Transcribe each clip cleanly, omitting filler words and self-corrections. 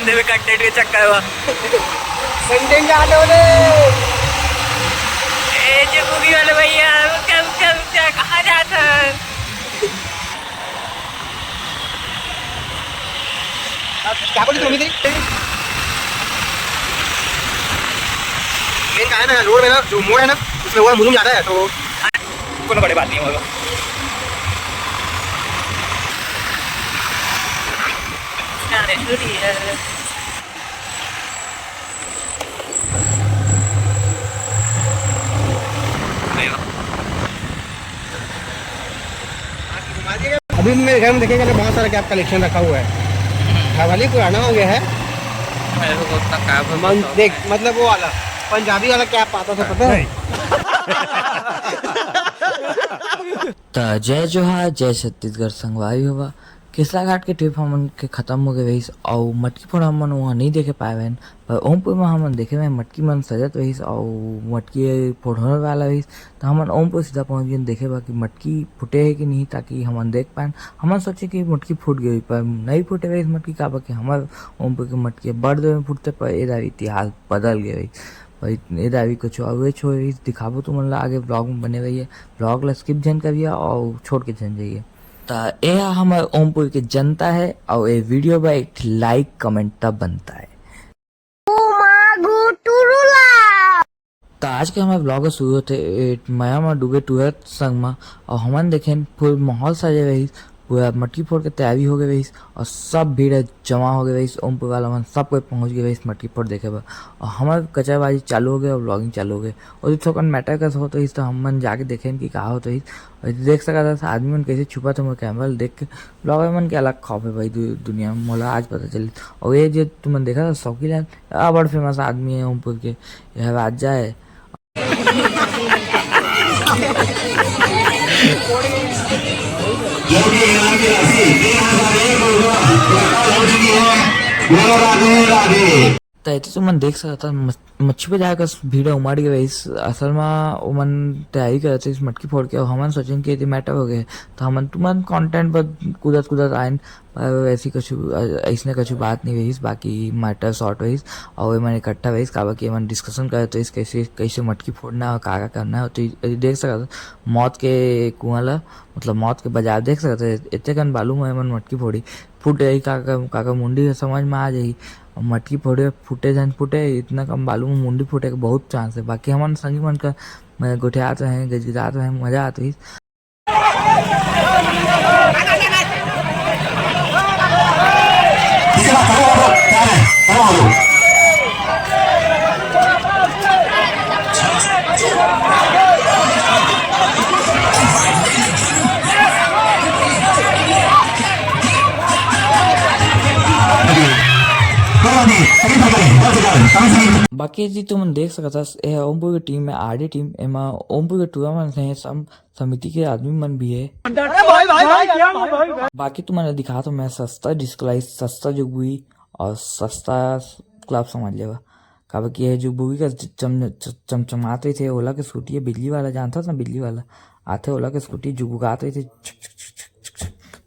बंदे में कंटेंट के चक्कर में कंटेंट आने वाले जो मूवी वाले भैया कब कब क्या कहा जाता है। क्या बोली तुम थी ट्रेन का है ना रोड में ना जो मोड़ है ना उसमें वो मुझे जाता है तो कोनो बड़ी बात नहीं होगा। अभी मेरे घर में देखेंगे ना बहुत सारा कैब कलेक्शन रखा हुआ है। हवाली पुराना हो गया है। देख मतलब वो वाला पंजाबी वाला कैब आता था पता है। तो जय जोहार जय छत्तीसगढ़ संगवारी हुआ केसला घाट के ट्रिप हमन के खत्म हो गए वहीस और मटकी फोड़ हमन वहाँ नहीं देखे पाए वहन पर ओमपुर में हमन देखे वह मटकी मन सजत वहीस और मटकी फोड़ने वाला वहीस तो हमन ओमपुर सीधा पहुँच गए देखे बा कि मटकी फूटे है कि नहीं ताकि हमन देख पाए। हमन सोचे कि मटकी फूट गई पर नहीं फूटे वही मटकी का बा कि हमारे ओमपुर की मटकी बड़ में फूटते पर एदा इतिहास बदल गए वही भाई एदा भी कुछ और छोड़ दिखाबो तुम ला आगे ब्लॉग में बने हुई है। ब्लॉग ला स्किप जन करिए और छोड़ के जन जाइए। तो यह हमारे ओमपुर की जनता है और ये वीडियो में एक लाइक कमेंट तब बनता है। तो आज के हमारे ब्लॉग शुरू होते माया में डूबे टूर संग में और हमन देखें पूरे माहौल सजे रही पूरा मटकी फोड़ के तैयारी हो गई वही और सब भीड़ जमा हो गई वही ओमपुर वाला मन सब कोई पहुंच गए वही मटकी फोड़ देखे बा और हमारे कचरबाजी चालू हो गए और ब्लॉगिंग चालू हो गई और थोड़ा मैटर का हो तो हम मन जाके देखें कि कहा हो तो और देख सका था आदमी मन कैसे छुपा था मैं कैमरा देख के ब्लॉगर मन के अलग खौफ है भाई दुनिया में मोला आज पता चली। और ये जो तुमने देखा था शौकीलाल बड़ा फेमस आदमी है ओमपुर के यह आज जाए तो तुम देख सकता मच्छी पे जाकर भीड़ उमड़ गई असल में उमन तैयारी कर इस मटकी फोड़ के और हमन सोचें कि यदि मैटर हो गए तो हमन तुमन कंटेंट पर कूदत आयन पर ऐसी कुछ ऐसने कुछ बात नहीं हुई बाकी मैटर शॉर्ट हुई और मन इकट्ठा हुई का बाकी मन डिस्कशन करे तो इस कैसे कैसे मटकी फोड़ना और का करना है तो देख सकता मौत के कुआं ला मतलब मौत के बाजार देख सकते इतने कन बालू में मन मटकी फोड़ी फूट जाई काका मुंडी समझ में आ जाई मटकी फोड़े फूटे जन फूटे इतना कम बालू में मुंडी फूटे का बहुत चांस है। बाकी हमारे संगी मन का गोठियाते हैं गजगिजाते हैं मजा आती है। बाकी जी तुम देख सकता है ओमपुर की टीम में आरडी टीम एमा ओमपुर के टूर्नामेंट है सब समिति के आदमी मन भी है। बाकी तुम्हें दिखा तो मैं सस्ता डिस्कलाइज सस्ता जुगुई और सस्ता क्लब समझ लेगा का कि है जुगुई का चमचमाते थे ओला के स्कूटी है बिजली वाला जानता था ना बिजली वाला आते ओला के स्कूटी जुगुगाते थे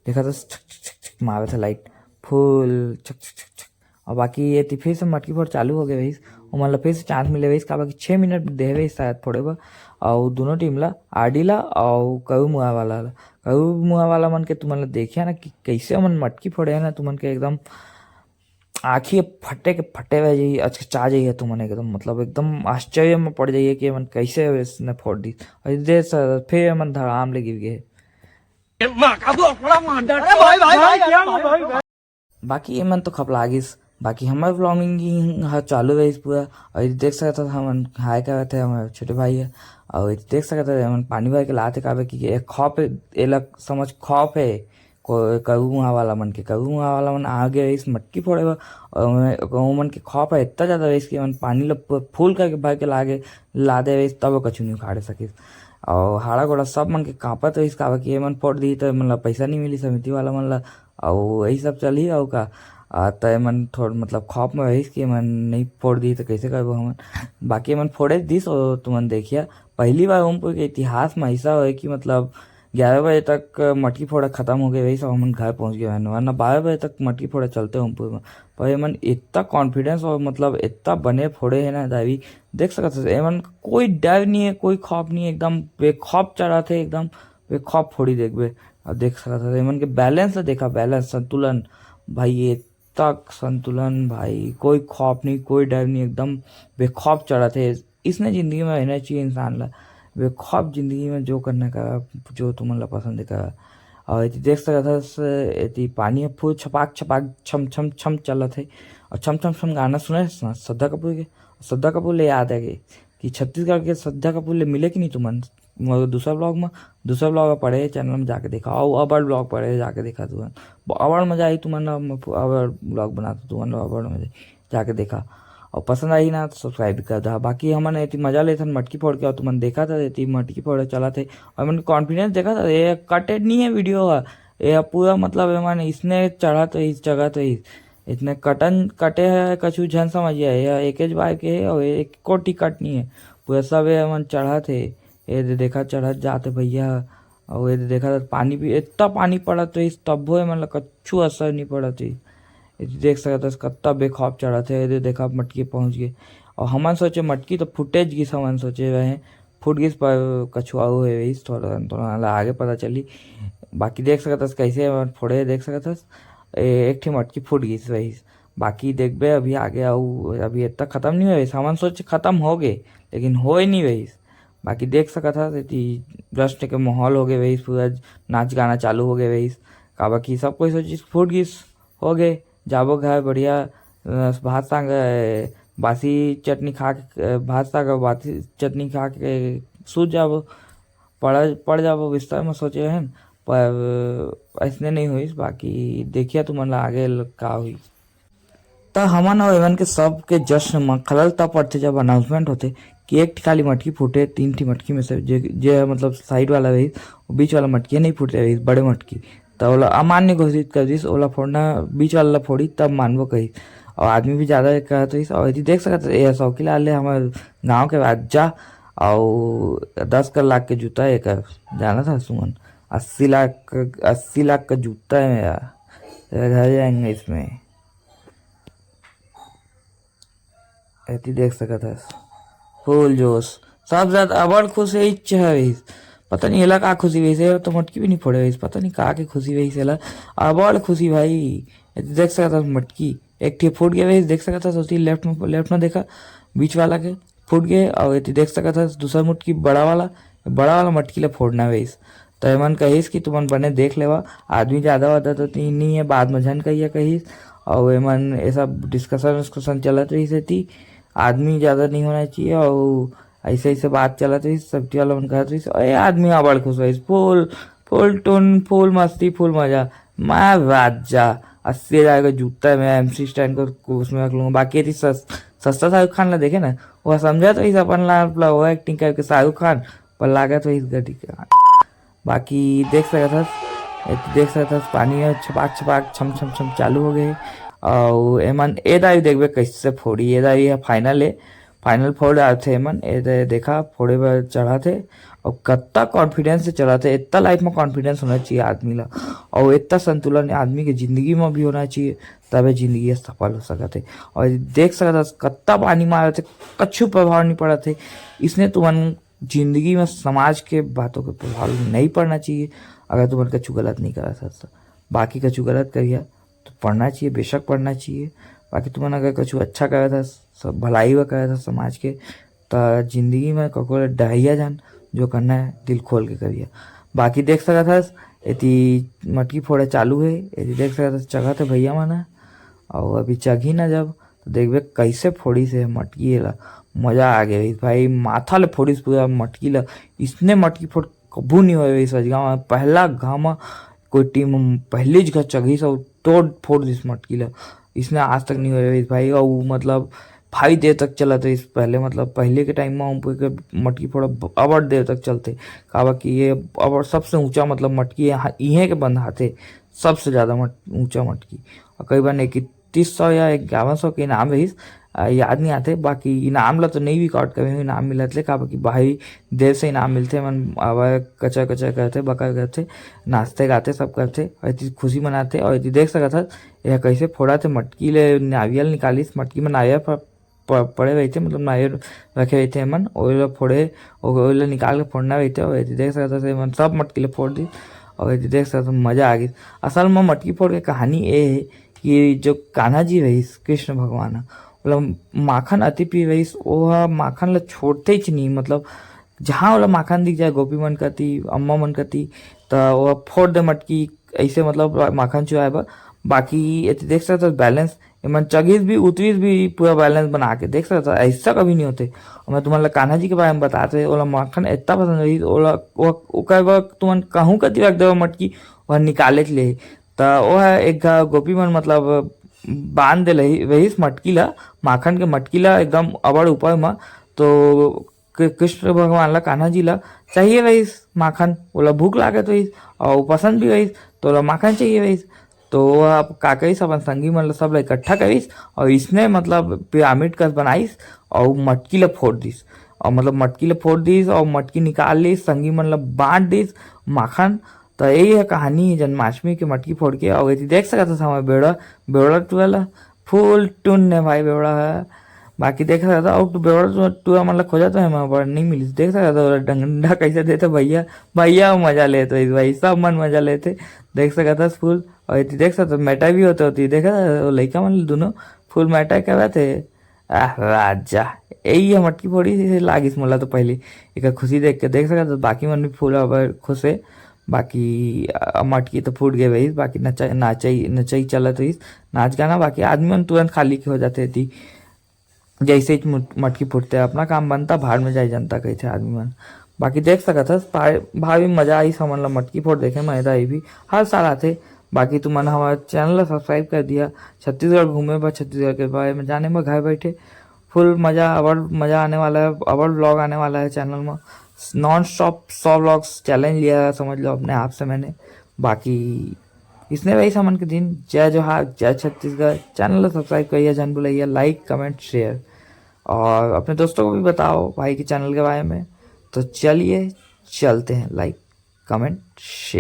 देखा था मारे थे लाइट फुल और बाकी ये फिर से मटकी फोड़ चालू हो गए भाई और मतलब फिर से चांस मिले भाई का बाकी 6 मिनट दे भाई शायद फोड़े बा और दोनों टीम ला आरडी ला और कऊ मुआ वाला मन के तुमन देखिए ना कि कैसे मन मटकी फोड़े है ना तुमन के एकदम आँखी फटे हुए जाइए अचकचा जाइए तुमन एकदम मतलब एकदम आश्चर्य में पड़ जाइए कि मन कैसे इसने फोड़ दी और दे फिर मन धड़ाम ले गिर गए। बाकी ये मन तो खपलागिस बाकी हमारे व्लॉगिंग चालू है इस पूरा और देख सकता था हम हाय कर रहे थे हमारे छोटे भाई है और देख सकते थे हम पानी भर के लाते का कि खौफ है लग समझ खौफ है करूँगा वाला मन के करूँगा वाला मन आगे इस मटकी फोड़े और मन के खौफ है इतना ज़्यादा इसके मन पानी फूल करके भर के लागे ला दे तब कछु नहीं उखाड़े सके और हाड़ा गोड़ा सब मन के कांपत रही का कि मन फोड़ दी तो मतलब पैसा नहीं मिली समिति वाला मन ला और यही सब चली और का तय मन थोड़ा मतलब खौफ में रही कि मन नहीं फोड़ दी तो कैसे करबो हमन बाकी मन फोड़े दिस और तुमन देखिए पहली बार ओमपुर के इतिहास में ऐसा हो कि मतलब 11 बजे तक मटकी फोड़ा खत्म हो गया वही सब हम घर पहुंच गए वरना 12 बजे तक मटकी फोड़ा चलते हम में। पर एमन इतना कॉन्फिडेंस और मतलब इतना बने फोड़े है ना दावी देख सकते थे। एमन कोई डर नहीं है, कोई खौफ नहीं है, एकदम बेखौफ चढ़ा थे, एकदम बेखौफ फोड़ी देखबे। और देख सकते थे एमन के बैलेंस देखा, बैलेंस संतुलन भाई तक संतुलन भाई, कोई खौफ नहीं, कोई डर नहीं, एकदम बेखौफ चढ़ा थे। इसने जिंदगी में रहना चाहिए इंसान ला, बेखौफ जिंदगी में जो करने का जो तुमन ला पसंद का। और ये देख सकता था पानी फूल छपाक छपाक छम छम छम चलत है। और छम छम छम गाना सुने श्रद्धा कपूर के, श्रद्धा कपूर ले याद है कि छत्तीसगढ़ के श्रद्धा कपूर ले मिले कि नहीं तुमन दूसरा ब्लॉग में पढ़े चैनल में जाके देखा, और अबर ब्लॉग पढ़े जाके देखा तुमन, अबर मजा आई तुमन अबर ब्लॉग बनाता तुमन अबर मजा जाके देखा। और पसंद आई ना तो सब्सक्राइब कर दा। बाकी हमने इतनी मजा ले मटकी फोड़ के, और तुमने देखा था इतनी मटकी फोड़ चला थे, और मैंने कॉन्फिडेंस देखा था। ये कटेड नहीं है वीडियो का, ये पूरा मतलब मैंने इसने चढ़ा तो इस जगह तो इतने कटे है कछु झन समझिए, यह एक बार के है और एक कोटी कट नहीं है, पूरा सब मन चढ़ा थे। ये देखा चढ़ा जाते भैया, और ये देखा था पानी भी इतना पानी पड़ा तो इस तब मतलब कच्छू असर नहीं पड़ा थी। देख सकता कत्ता बेखौफ चढ़ा थे। ये देखा मटकी पहुंच गए, और हमन सोचे मटकी तो फुटेज गिस, हमन सोचे वह फुट गिस पर कछुआ है थोड़ा आगे पता चली। बाकी देख सकता कैसे फोड़े, देख सकता एक ठी मटकी फुट गिस वही। बाकी देखबे अभी आगे आऊ, अभी इतना खत्म नहीं हुए, हमन सोचे खत्म हो गए लेकिन हो ही नहीं वही। बाकी देख सकता था जस्ट के माहौल हो गए वही, पूरा नाच गाना चालू हो गए वही। का बाकी सब कोई सोची फुट गिस हो गए, जाबो घर बढ़िया भात सांग बासी चटनी खा के, भात साग बासी चटनी खा के सूझ जाबो, पड़ जाबो बिस्तर में सोचे हैं। पर ऐसने नहीं हुई। बाकी देखिए तुमन आगे का हुई। तो हमन और एवन के सब के जश्न में खलल तब पड़ते जब अनाउंसमेंट होते कि एक खाली मटकी फूटे, 3 ठी मटकी में से जे मतलब साइड वाला रही, बीच वाला मटकी नहीं फूटे रही, बड़े मटकी तो ओला अमान्य घोषित कर दी, ओला फोड़ना बीच वाला फोड़ी तब मानबो कही। और आदमी भी ज़्यादा कहते। और देख सकते शौकीला आले हमारे गाँव के राजा, और 10 लाख के जूता एक जाना था सुमन, 80 लाख का जूता है मेरा, घर जाएंगे इसमें। ऐसी देख सकता फुल जोश सब ज्यादा अबर खुश है पता नहीं एला का खुशी वैसे तो मटकी भी नहीं फोड़े वैसे, पता नहीं का के खुशी वैसे एला अबर खुशी भाई। देख सकता मटकी एक ठी फूट गया वैसे, देख सकता सोची लेफ्ट में देखा बीच वाला के फूट गए। और देख सकता दूसरा मटकी बड़ा वाला मटकी ला फोड़ना वैसे। तो मन कहीस कि तुमन बने देख लेवा, आदमी ज्यादा वादा तो नहीं है, बाद में झन कहिए कहीस। और एमन ऐसा डिस्कशन चलत रही थी, आदमी ज्यादा नहीं होना चाहिए, और ऐसे बात चलत रही। सब्जी वाला मन कहत रही अरे आदमी बड़ खुश रही, फुल टून फुल मस्ती फुल मजा। मैं राजा 80,000 का जूता मैं MC स्टैंड को उसमें रख लूंगा। बाकी यदि सस्ता शाहरुख खान ला देखे ना, वह समझा तो इस अपन ला वो एक्टिंग करके शाहरुख खान पर लागा तो इस गड्डी का। बाकी देख सकता पानी में छपाक छम छम छम चालू हो गए। और एमन दाई देखबे कैसे फोड़ी, दाई फाइनल फोड़ आए थे एमन, देखा फोड़े पर चढ़ा थे। और कितना कॉन्फिडेंस से चढ़ा थे, इतना लाइफ में कॉन्फिडेंस होना चाहिए आदमी ला, और इतना संतुलन आदमी के जिंदगी में भी होना चाहिए, तबे जिंदगी सफल हो सकते। और देख सकता कितना पानी मारे थे, कछु प्रभाव नहीं पड़ा थे। इसने तुमन जिंदगी में समाज के बातों के प्रभाव नहीं पड़ना चाहिए अगर तुमन कछु गलत नहीं करा सकता। बाकी कछु गलत करिया तो पढ़ना चाहिए, बेशक पढ़ना चाहिए। बाकी तुमन अगर कछु अच्छा करा था, सब भलाई हुआ करा था समाज के, तो जिंदगी में कको डहिया जान, जो करना है दिल खोल के करिए। बाकी देख सकता था यदि मटकी फोड़े चालू है, यदि देख सकता था जगह तो भैया माना। और अभी चघी ना जब तो देखबे कैसे फोड़ी से मटकी ला, मजा आ गया भाई। माथा ले फोड़ी पूरा मटकी ला, इसने मटकी फोड़ कबू नहीं हुए इस गाँव में। पहला गाँव में कोई टीम पहली जगह चघी सब तोड़ फोड़ दी मटकी ला, इसने आज तक नहीं हुए भाई। और मतलब भाई देर तक चला था इस पहले, मतलब पहले के टाइम में मटकी फोड़ा अबर देर तक चलते। कहा कि ये अबर सबसे ऊंचा मतलब मटकी इहे के बंधाते सबसे ज्यादा ऊंचा मटकी। और कई बार 3100 या 5100 के इनाम रही। याद नहीं आते। बाकी इनाम ला तो नहीं भी कॉट कभी इनाम मिलत ले, का बाकी भाई देर से इनाम मिलते मन अब कचा कचा करते बका करते नाचते गाते सब करते और इतनी खुशी मनाते। और इतनी देख सकत हस यह कैसे फोड़ा थे मटकी ले नारियल निकालिस, मटकी में नारियल पड़े रहते मतलब नारियल रखे रहते मन ओला फोड़े ओला निकाल के फोड़ना रहते। और इतनी देख सकत हस मन सब मटकी ले फोड़ दी और इतनी देख सकत मजा आ गई। असल में मटकी फोड़ के कहानी ये है कि जो कान्हा जी रहीस कृष्ण भगवान मतलब माखन अति पी रहीस ओहा माखन ला छोड़ते ही नहीं, मतलब जहाँ वाला माखन दिख जाए गोपी मन कती अम्मा मन कती तो वह फोड़ दे मटकी ऐसे मतलब माखन चुराए बा। बाकी ये देख सकते हो बैलेंस मन चगीस भी उतरीस भी पूरा बैलेंस बना के देख सकते हो, ऐसा कभी नहीं होते। और मैं तुम्हारा कान्हा जी के बारे में बताते ओला माखन इतना पसंद रही ओला तुम कहूँ कती रख दे मटकी वह निकाले के लिए तो वह एक गोपी मन मतलब बांध दे रहीस मटकी ला माखन के मटकी ला एकदम अबड़ ऊपर में। तो कृष्ण भगवान ला कान्हा जी ला चाहिए रहीस माखन, ओला भूख लागे तो और पसंद भी रहीस तो ओला माखन चाहिए रहीस। तो आप का करीस अपन संगी मन ला सब ला इकट्ठा करीस और इसने मतलब पिरामिड कस बनाईस और मटकी ला फोड़ दिस और मतलब मटकी ला फोड़ दिस और मटकी निकाल लीस संगी मन ला बांट दिस माखन। तो यही है कहानी जन्माष्टमी के मटकी फोड़ के। और देख सकते हमारे बेवड़ा बेवड़ा टूला फुल टून है भाई बेवड़ा है। बाकी देख सकता था और बेवड़ा टूआ मतलब खोजा तो है बड़ा नहीं मिली देख सकता था डंडा कैसे देते भैया भैया मजा लेते भाई सब मन मजा लेते देख सकता था फुल। और देख सकता मेटा भी होती देखा था लड़का मन दोनों फुल मेटा कर रहे थे। राजा यही है मटकी फोड़ी लागिस मोला तो पहले एक खुशी देख के देख सकता बाकी मन भी फूल खुश है। बाकी मटकी तो फूट गए भाई बाकी नचाई चलत रही नाच गाना बाकी आदमी मन तुरंत खाली के हो जाते थी जैसे ही मटकी फूटते अपना काम बनता भाड़ में जाए जनता कही थे आदमी मन। बाकी देख सकत हस भाई मजा आई समझ ला मटकी फोड़ देखे मजा आई भी हर साल आते। बाकी तुम हमारे चैनल सब्सक्राइब कर दिया छत्तीसगढ़ घूमे बा छत्तीसगढ़ के बारे में जाने में घर बैठे फुल मजा अबर मजा आने वाला है। अबर व्लॉग आने वाला है चैनल में नॉन स्टॉप 100 व्लॉग्स चैलेंज लिया है समझ लो अपने आप से मैंने। बाकी इसने वही समन के दिन जय जोहार जय छत्तीसगढ़। चैनल सब्सक्राइब करिए जन बुलाइए लाइक कमेंट शेयर और अपने दोस्तों को भी बताओ भाई के चैनल के बारे में। तो चलिए चलते हैं लाइक कमेंट शेयर।